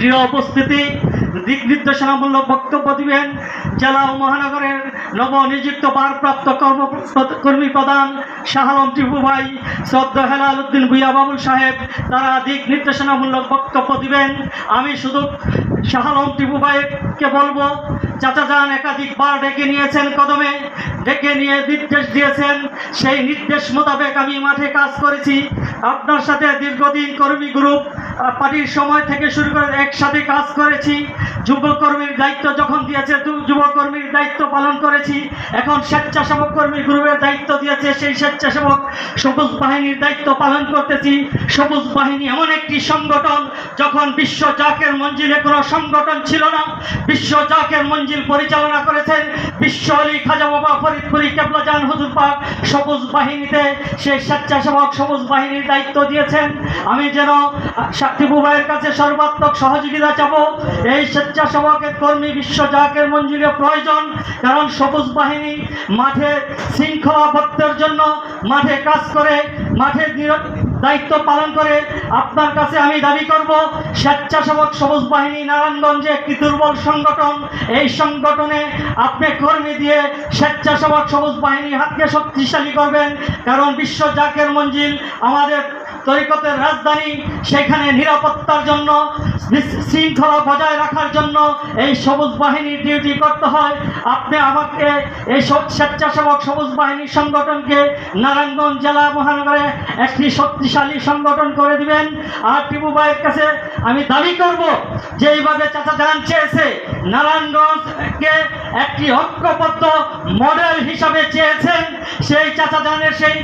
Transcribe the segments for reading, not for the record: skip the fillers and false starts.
দৃঢ় উপস্থিতি দিক নির্দেশনামূলক বক্তব্য দিবেন জেলা ও মহানগরের নবনিযুক্ত ভারপ্রাপ্ত কর্মী প্রধান শাহ আলম টিপু ভাই, শ্রদ্ধা হেলাল উদ্দিন ভূঁইয়া বাবুল সাহেব, তারা দিক নির্দেশনামূলক বক্তব্য দিবেন। আমি শুধু শাহ আলম টিপু ভাইকে বলবো, চাচা যান একাধিকবার ডেকে নিয়েছেন কদমে, ডেকে নিয়ে নির্দেশ দিয়েছেন, সেই নির্দেশ মোতাবেক আমি মাঠে কাজ করেছি। আপনার সাথে দীর্ঘদিন কর্মী গ্রুপ পার্টির সময় থেকে শুরু করে একসাথে কাজ করেছি। যুবকর্মীর দায়িত্ব যখন দিয়েছে যুবকর্মীর দায়িত্ব পালন করেছি। এখন স্বেচ্ছাসেবক কর্মী গ্রুপের দায়িত্ব দিয়েছে, সেই স্বেচ্ছাসেবক সবুজ বাহিনীর দায়িত্ব পালন করতেছি। সবুজ বাহিনী এমন একটি সংগঠন, যখন বিশ্ব জাকের মঞ্জিলে কোনো সংগঠন ছিল না, বিশ্ব জাকের মঞ্জিল পরিচালনা করেছেন বিশ্ব আলী খাজা বাবা ফরিদপুরি কেবলাজান হুজুর পাক সবুজ বাহিনীতে, সেই স্বেচ্ছাসেবক সবুজ বাহিনীর দায়িত্ব দিয়েছেন। আমি যেন টিপু ভাইয়ের কাছে সর্বাত্মক সহযোগিতা চাবো। এই স্বেচ্ছাসেবকের কর্মী বিশ্ব জাকের মঞ্জিলে প্রয়োজন, কারণ সবুজ বাহিনী মাঠে শৃঙ্খলাবদ্ধের জন্য মাঠে কাজ করে, মাঠে দায়িত্ব পালন করে। আপনার কাছে আমি দাবি করব, স্বেচ্ছাসেবক সবুজ বাহিনী নারায়ণগঞ্জে একটি দুর্বল সংগঠন। এই সংগঠনে আপনি কর্মী দিয়ে স্বেচ্ছাসেবক সবুজ বাহিনীর হাতকে শক্তিশালী করবেন, কারণ বিশ্ব জাকের মঞ্জিল আমাদের তরিকতের রাজধানী, সেখানে নিরাপত্তার জন্য শৃঙ্খলা বজায় রাখার জন্য এই সবুজ বাহিনীর ডিউটি করতে হয়। আপনি আমাকে এই স্বেচ্ছাসেবক সবুজ বাহিনীর সংগঠনকে নারায়ণগঞ্জ জেলা মহানগরে একটি শক্তিশালী সংগঠন করে দিবেন। আর টিপু ভাইয়ের কাছে আমি দাবি করব যে এইভাবে চাচা যান চেয়েছে, নারায়ণগঞ্জকে একটি ঐক্যবদ্ধ মডেল হিসাবে চেয়েছেন, সেই চাচা যানের সেই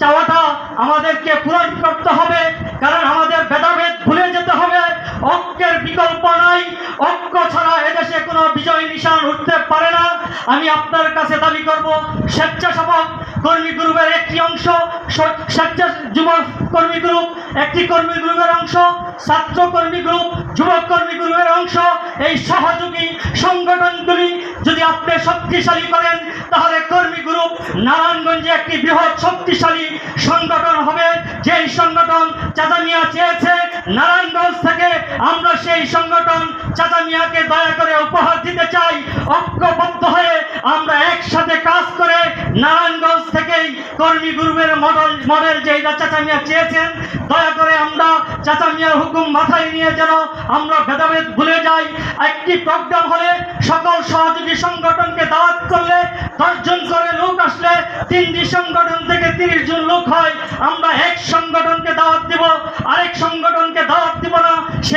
চাওয়াটা আমাদেরকে পূরণ করতে হবে, কারণ আমাদের ভেদাভেদ ভুলে যেতে হবে। ঐক্যের বিকল্প নাই, ঐক্য ছাড়া এদেশে কোনো বিজয় নিশান উঠতে পারে না। আমি আপনার কাছে দাবি করব, স্বেচ্ছাসেবক কর্মী গ্রুপের একটি অংশ, যুবক কর্মী গ্রুপ একটি কর্মী গ্রুপের অংশ, ছাত্র কর্মী গ্রুপ যুবক কর্মী গ্রুপের অংশ, এই সহযোগী সংগঠনগুলি যদি আপনি শক্তিশালী করেন, তাহলে কর্মী গ্রুপ নারায়ণগঞ্জে একটি বৃহৎ শক্তিশালী সংগঠন হবে। যেই সংগঠন চাচা মিয়া চেয়েছে, নারায়ণগঞ্জ থেকে আমরা সেই সংগঠন চাচা মিয়াকে দয়া করে উপহার দিতে চাই। ঐক্যবদ্ধ হয়ে আমরা একসাথে কাজ করে নারায়ণগঞ্জ থেকেই কর্মী গ্রুপের মডেল যেটা চাচা মিয়া চেয়েছেন, দয়া করে আমরা চাচা মিয়ার হুকুম মাথায় নিয়ে যেন আমরা ভেদাভেদ ভুলে যাই। একটি প্রোগ্রাম হলে সকল সহযোগী সংগঠনকে দাওয়াত করলে 10 জন করে লোক আসলে 3টি সংগঠন থেকে 30 জন লোক হয়। আমরা এক সংগঠনকে দাওয়াত দিব, আরেক সংগঠনকে দাওয়াত দিব না। সেই